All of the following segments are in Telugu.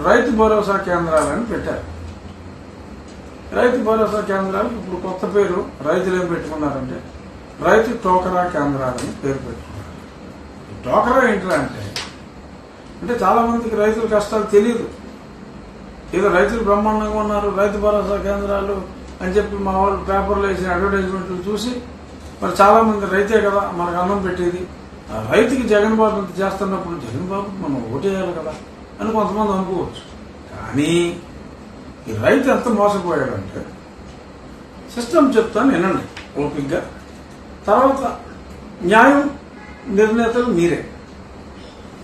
రైతు భరోసా కేంద్రాలని పెట్టారు. రైతు భరోసా కేంద్రాలు ఇప్పుడు కొత్త పేరు రైతులు ఏం పెట్టుకున్నారంటే రైతు టోకరా కేంద్రాలని పేరు పెట్టుకున్నారు. టోకరా ఏంటంటే అంటే చాలా మందికి రైతుల కష్టాలు తెలియదు. ఏదో రైతులు బ్రహ్మాండంగా ఉన్నారు, రైతు భరోసా కేంద్రాలు అని చెప్పి మా వాళ్ళు పేపర్లో వేసిన అడ్వర్టైజ్మెంట్లు చూసి మరి చాలా మంది రైతే కదా మనకు అన్నం పెట్టేది, రైతుకి జగన్ బాబు ఇంత చేస్తున్నప్పుడు జగన్ బాబు మనం ఓటేయాలి కదా అని కొంతమంది అనుకోవచ్చు. కానీ ఈ రైతు ఎంత మోసపోయాడంటే సిస్టమ్ చెప్తాను వినండి ఓపిక్గా. తర్వాత న్యాయం నిర్ణేతలు మీరే.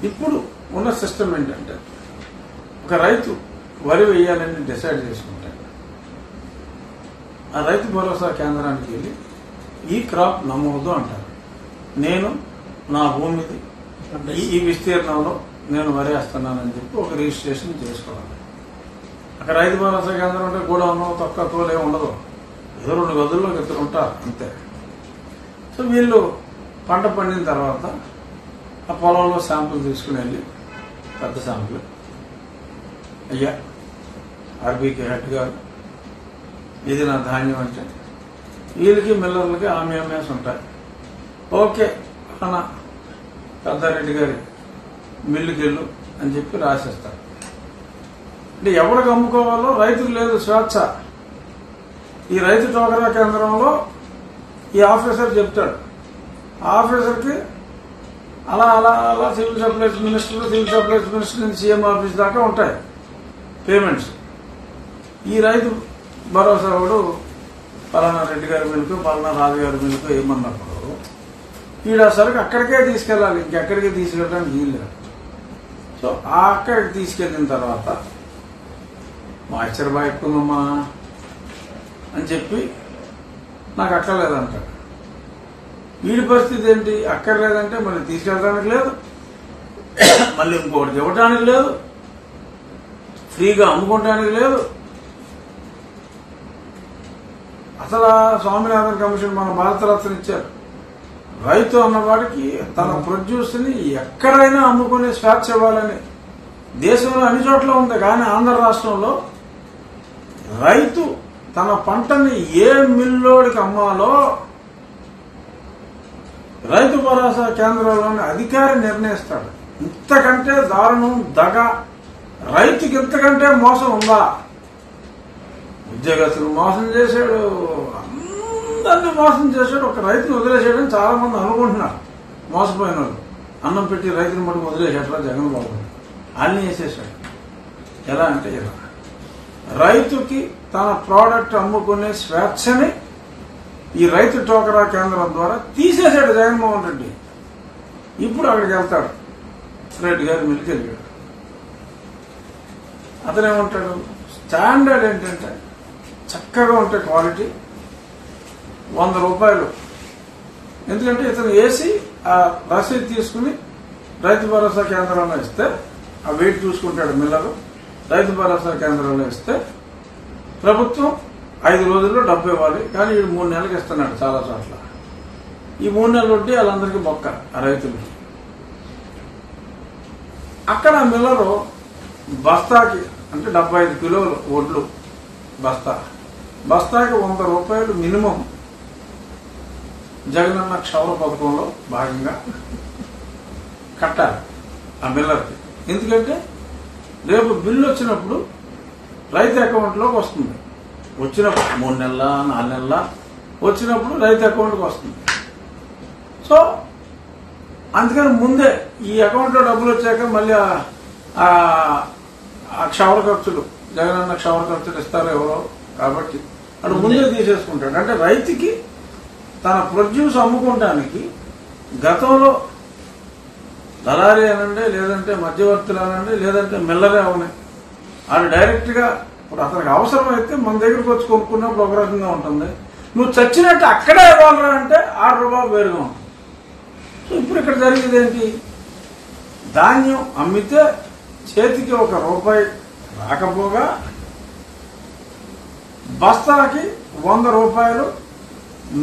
ఇప్పుడు ఉన్న సిస్టమ్ ఏంటంటే ఒక రైతు వరి వేయాలని డిసైడ్ చేసుకుంటే ఆ రైతు భరోసా కేంద్రానికి వెళ్ళి ఈ క్రాప్ నమోదు అంటారు. నేను నా భూమిది ఈ విస్తీర్ణంలో నేను వరి వేస్తున్నానని చెప్పి ఒక రిజిస్ట్రేషన్ చేసుకోవాలి. అక్కడ రైతు భరోసా కేంద్రం అంటే గోడౌను తక్కువ తోలే ఉండదు, ఏదో 2 గదుల్లో ఇద్దరు ఉంటారు అంతే. సో వీళ్ళు పంట పండిన తర్వాత ఆ పొలంలో శాంపుల్ తీసుకుని వెళ్ళి పెద్ద శాంపుల్, అయ్యా ఆర్బీకే హెడ్ గారు ఇది నా ధాన్యం అంటే వీళ్ళకి మిల్లర్లకి ఆమెస్ ఉంటాయి. ఓకే అన్న పెద్దారెడ్డి గారి మిల్లుకి వెళ్ళు అని చెప్పి రాసేస్తారు. అంటే ఎవరికి అమ్ముకోవాలో రైతుకు లేదు స్వేచ్ఛ. ఈ రైతు టోకరా కేంద్రంలో ఈ ఆఫీసర్ చెప్తాడు. ఆ ఆఫీసర్కి అలా అలా అలా సివిల్ సప్లైస్ మినిస్టర్ నుంచి సీఎం ఆఫీస్ దాకా ఉంటాయి పేమెంట్స్. ఈ రైతు భరోసా వాడు పలానా రెడ్డి గారి మిల్లుకు పలానా రాజు గారి మిల్లుకు ఏమన్నప్పుడు ఈడ సరుకు అక్కడికే తీసుకెళ్ళాలి, ఇంకెక్కడికి తీసుకెళ్ళడానికి వీల్లేదు. సో అక్కడికి తీసుకెళ్ళిన తర్వాత మాయిశ్చర్ బాగా ఎక్కువమ్మా అని చెప్పి నాకు అక్కర్లేదంటాడు. వీడి పరిస్థితి ఏంటి? అక్కర్లేదంటే మళ్ళీ తీసుకెళ్ళడానికి లేదు, మళ్ళీ ఇంకోటికి ఇవ్వటానికి లేదు, ఫ్రీగా అమ్ముకోవటానికి లేదు. అసలు స్వామినాథన్ కమిషన్ మన భారతరత్న ఇచ్చారు. రైతు అన్నవాడికి తన ప్రొడ్యూస్ ని ఎక్కడైనా అమ్ముకునే స్వేచ్ఛ ఇవ్వాలని దేశంలో అన్ని చోట్ల ఉంది. కానీ ఆంధ్ర రాష్ట్రంలో రైతు తన పంటని ఏ మిల్లోడికి అమ్మాలో రైతు భరోసా కేంద్రంలోని అధికారి నిర్ణయిస్తాడు. ఇంతకంటే దారుణం దగ రైతుకి ఇంతకంటే మోసం ఉందా? ఉద్యోగస్తులు మోసం చేశాడు, అందరినీ మోసం చేశాడు, ఒక రైతుని వదిలేసాడని చాలా మంది అనుకుంటున్నారు. మోసపోయిన వాళ్ళు అన్నం పెట్టి రైతుని మటుకు వదిలేసేట్లా జగన్ బాబు అన్ని వేసేసాడు. ఎలా అంటే ఇలా రైతుకి తన ప్రోడక్ట్ అమ్ముకునే స్వేచ్ఛని ఈ రైతు టోకరా కేంద్రం ద్వారా తీసేశాడు జగన్మోహన్ రెడ్డి. ఇప్పుడు అక్కడికి వెళ్తాడు, రెడ్డి గారి మిల్లుకి వెళ్ళాడు. అతనేమంటాడు, స్టాండర్డ్ ఏంటంటే చక్కగా ఉంటే క్వాలిటీ 100 రూపాయలు. ఎందుకంటే ఇతను వేసి ఆ రసీదు తీసుకుని రైతు భరోసా కేంద్రంలో ఇస్తే ఆ వెయిట్ చూసుకుంటాడు మిల్లరు. రైతు భరోసా కేంద్రంలో ఇస్తే ప్రభుత్వం 5 రోజుల్లో డబ్బు ఇవ్వాలి. కానీ వీడు 3 నెలలకు ఇస్తున్నాడు చాలా చోట్ల. ఈ 3 నెలలు వడ్డీ వాళ్ళందరికీ బొక్క ఆ రైతులకి. అక్కడ మిల్లరు బస్తాకి అంటే 75 కిలోలు వడ్లు బస్తాకి 100 రూపాయలు మినిమం జగనన్న క్షౌర పథకంలో భాగంగా కట్టాలి ఆ మిల్లర్కి. ఎందుకంటే రేపు బిల్లు వచ్చినప్పుడు రైతు అకౌంట్లోకి వస్తుంది. వచ్చినప్పుడు 3 నెలల 4 నెలల వచ్చినప్పుడు రైతు అకౌంట్కి వస్తుంది. సో అందుకని ముందే ఈ అకౌంట్లో డబ్బులు వచ్చాక మళ్ళీ ఆ క్షౌర ఖర్చులు జగనన్న క్షౌర ఖర్చులు ఇస్తారు ఎవరో, కాబట్టి అటు ముందే తీసేసుకుంటాడు. అంటే రైతుకి తన ప్రొడ్యూస్ అమ్ముకోవడానికి గతంలో దళారీ అనండి, లేదంటే మధ్యవర్తులు అనండి, లేదంటే మిల్లరే అవని అది డైరెక్ట్గా ఇప్పుడు అతనికి అవసరం అయితే మన దగ్గరకు వచ్చి కొనుక్కున్నప్పుడు ఒక రకంగా ఉంటుంది. నువ్వు చచ్చినట్టు అక్కడే ఇవ్వాలరా అంటే ₹6 వేరుగా ఉంటుంది. సో ఇప్పుడు ఇక్కడ జరిగేది ఏంటి? ధాన్యం అమ్మితే చేతికి ₹1 రాకపోగా బస్తాకి ₹100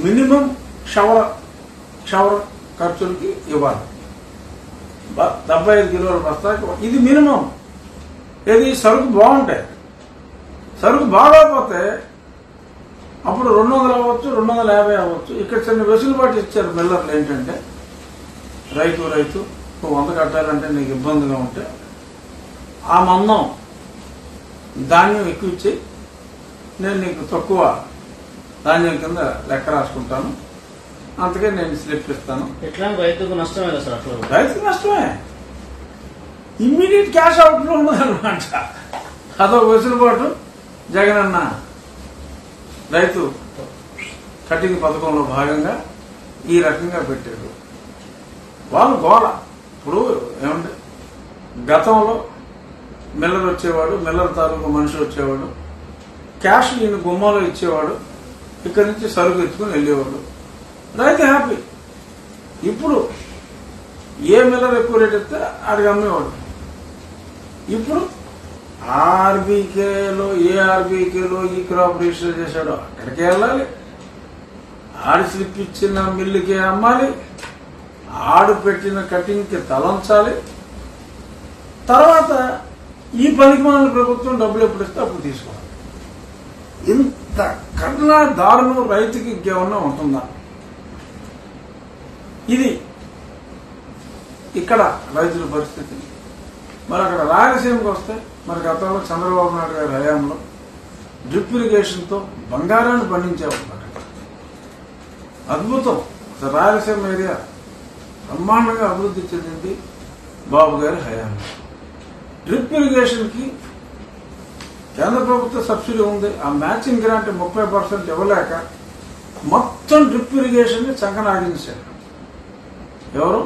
మినిమం క్షౌర ఖర్చులకి ఇవ్వాలి. 75 కిలోల బస్తాకి ఇది మినిమం. ఏది సరుకు బాగుంటాయి, సరుకు బాగోకపోతే అప్పుడు 200 అవ్వచ్చు, 250 అవ్వచ్చు. ఇక్కడ చిన్న వెసులుబాటు ఇచ్చారు మిల్లర్లు. ఏంటంటే రైతు నువ్వు 100 కట్టాలంటే నీకు ఇబ్బందిగా ఉంటే ఆ మందం ధాన్యం ఎక్కువ ఇచ్చి నేను నీకు తక్కువ ధాన్యం కింద లెక్క రాసుకుంటాను, అందుకే నేను స్లిప్ ఇస్తాను. ఎట్లా రైతుకు నష్టమే కదా సార్? అట్లా రైతుకు నష్టమే, ఇమ్మీడియట్ క్యాష్ అవుట్లో ఉన్నదన్నమాట. అదొక వెసులుబాటు జగనన్న రైతు కటింగ్ పథకంలో భాగంగా ఈ రకంగా పెట్టాడు. వాళ్ళు గోళ. ఇప్పుడు ఏమంటే గతంలో మిల్లర్ వచ్చేవాడు, మిల్లర్ తాలూకు మనిషి వచ్చేవాడు, క్యాష్ ఈయన గుమ్మాలో ఇచ్చేవాడు, ఇక్కడి నుంచి సరుకు ఎత్తుకుని వెళ్ళేవాడు, రైతు హ్యాపీ. ఇప్పుడు ఏ మిల్లర్ ఎక్కువ రేట్ ఇస్తే ఆడికి అమ్మేవాడు. ఇప్పుడు ఆర్బీకేలో ఈ క్రాప్ రిజిస్టర్ చేశాడో అక్కడికే వెళ్ళాలి, ఆడి స్లిప్ ఇచ్చిన మిల్లుకే అమ్మాలి, ఆడు పెట్టిన కటింగ్కి తలంచాలి. తర్వాత ఈ పనికిమాలిన ప్రభుత్వం డబ్బులు ఎప్పుడు ఇస్తే అప్పుడు తీసుకోవాలి. ఇంత కన్నా దారుణం రైతుకి ఇంకేమన్నా ఉంటుందా? ఇది ఇక్కడ రైతుల పరిస్థితి. మరి అక్కడ రాయలసీమకు వస్తే మరి గతంలో చంద్రబాబు నాయుడు గారి హయాంలో డ్రిప్ ఇరిగేషన్తో బంగారాన్ని పండించేవాళ్ళు. అద్భుతం. అసలు రాయలసీమ ఏరియా బ్రహ్మాండంగా అభివృద్ధి చెందింది బాబు గారి హయాంలో. డ్రిప్ ఇరిగేషన్కి కేంద్ర ప్రభుత్వ సబ్సిడీ ఉంది. ఆ మ్యాచింగ్ గ్రాంట్ 30% ఇవ్వలేక మొత్తం డ్రిప్ ఇరిగేషన్ ని చంకనాగించారు. ఎవరు?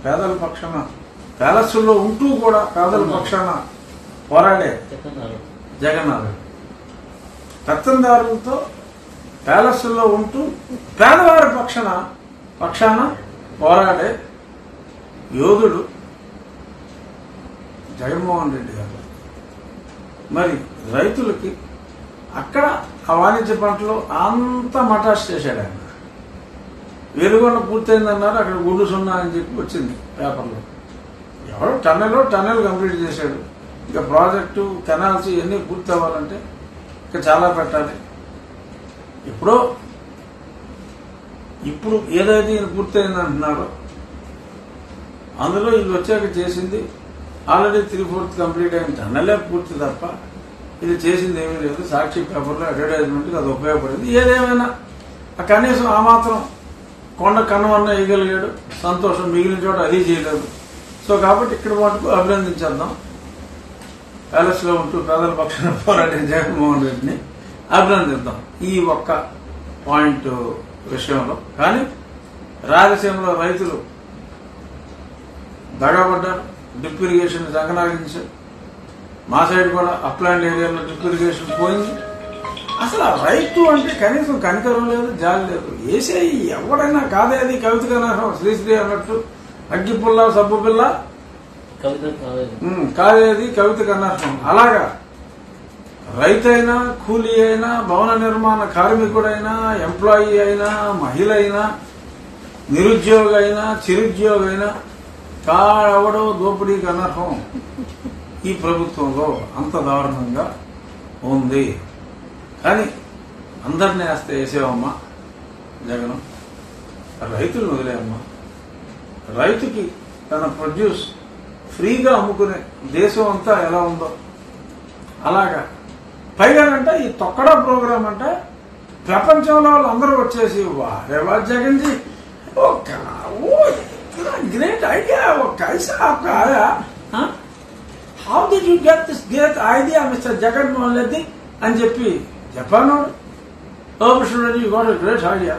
పేదల పక్షాన, ప్యాలెస్లో ఉంటూ కూడా పేదల పక్షాన పోరాడే జగన్నాథ్. పెత్తందారులతో ప్యాలెస్లో ఉంటూ పేదవారి పక్షాన పోరాడే యోధుడు జగన్మోహన్ రెడ్డి గారు. మరి రైతులకి అక్కడ ఆ వాణిజ్య పంటలో అంత మటాష్ చేశాడు ఆయన. వెలుగొండ పూర్తయిందన్నారు, అక్కడ గుండు సున్నా అని చెప్పి వచ్చింది పేపర్లో. ఎవరో టన్నెల్ కంప్లీట్ చేశాడు. ఇంకా ప్రాజెక్టు, కెనాల్స్ ఇవన్నీ పూర్తి అవ్వాలంటే ఇంకా చాలా పెట్టాలి. ఇప్పుడు ఏదైతే ఈయన పూర్తయింది అంటున్నారో అందులో వీళ్ళు వచ్చాక చేసింది ఆల్రెడీ 3/4 కంప్లీట్ అయిన టన్నెలే పూర్తి తప్ప ఇది చేసింది ఏమీ లేదు. సాక్షి పేపర్లో అడ్వర్టైజ్మెంట్కి అది ఉపయోగపడింది. ఏదేమైనా కనీసం ఆ మాత్రం కొండ కన్నవన్న వేయగలిగాడు. సంతోషం. మిగిలిన చోట అది చేయలేదు. సో కాబట్టి ఇక్కడ మటుకు అభినందించేద్దాం. ప్యాలెస్లో ఉంటూ పేదల పక్షాన పోరాడే జగన్మోహన్ రెడ్డిని అభినందిద్దాం ఈ ఒక్క పాయింట్ విషయంలో. కానీ రాయలసీమలో రైతులు దగాబడ్డారు. Drip irrigation జగనాగించారు. మా సైడ్ కూడా అప్లాండ్ ఏరియాలో డ్రిప్ ఇరిగేషన్ పోయింది. అసలు ఆ రైతు అంటే కనీసం కనికరం లేదు, జాలి లేదు. వేసేయి ఎవడైనా కాదే అది కవిత కనర్హం. శ్రీశ్రీ అన్నట్టు అగ్గిపుల్ల సబ్బు పిల్ల కాదేది కవిత కనర్హం. అలాగా రైతైనా, కూలీ అయినా, భవన నిర్మాణ కార్మికుడైనా, ఎంప్లాయీ అయినా, మహిళ అయినా, నిరుద్యోగ అయినా, చిరుద్యోగ అయినా కాడెవడో దోపిడీకి అనర్హం. ఈ ప్రభుత్వంలో అంత దారుణంగా ఉంది. కానీ అందరినీ వేస్తే వేసేవమ్మా జగన్. రైతులను వదిలేయమ్మా. రైతుకి తన ప్రొడ్యూస్ ఫ్రీగా అమ్ముకునే దేశం అంతా ఎలా ఉందో అలాగా. పైగానంటే ఈ తొక్కడా ప్రోగ్రాం అంటే ప్రపంచంలో వాళ్ళందరూ వచ్చేసి వారేవా జగన్ జీ గ్రేట్ ఐడియా कैसा आपका आया how did you get this great idea Mr. Jagannath Reddy అని చెప్పి జపాన్ వాడు you got a great idea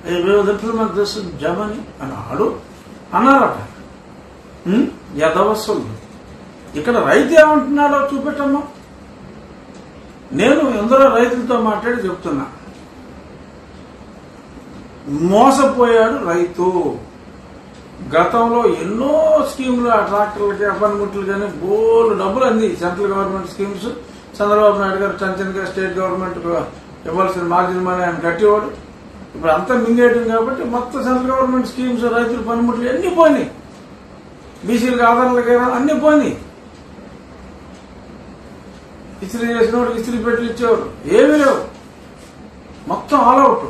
we will implement this in Germany అని అన్నారట. యదవస్సులు. ఇక్కడ రైతు ఏమంటున్నాడో చూపెట్టమ్మా. నేను ఎందరో రైతులతో మాట్లాడి చెప్తున్నా. మోసపోయాడు రైతు. గతంలో ఎన్నో స్కీములు ఆ ట్రాక్టర్లకి, పనిముట్లు కానీ బోలు డబ్బులు అంది. Central government schemes Chandrababu Naidu గారు టెన్షన్గా స్టేట్ గవర్నమెంట్ ఇవ్వాల్సిన మార్జిన్ మనీ ఆయన కట్టేవాడు. ఇప్పుడు అంతా మింగేయడం కాబట్టి మొత్తం సెంట్రల్ గవర్నమెంట్ స్కీమ్స్, రైతుల పనిముట్లు అన్నీ పోయినాయి. బీసీలకు ఆధారాలకి అన్నీ పోయినాయి. ఇస్త్రీ చేసిన వాడికి ఇస్త్రీ పెట్టి ఇచ్చేవారు, ఏమీ లేవు, మొత్తం ఆల్ అవుట్.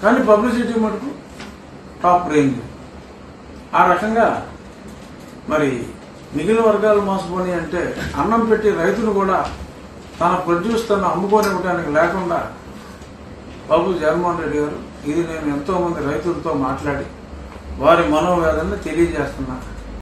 కానీ పబ్లిసిటీ మటుకు టాప్ రేంజ్. ఆ రకంగా మరి మిగిలిన వర్గాలు మోసపోని అంటే అన్నం పెట్టి రైతులు కూడా తన ప్రొడ్యూస్ తను అమ్ముకోనివ్వడానికి లేకుండా బాబు జగన్మోహన్ రెడ్డి గారు, ఇది నేను ఎంతో మంది రైతులతో మాట్లాడి వారి మనోవేదనని తెలియజేస్తున్నా.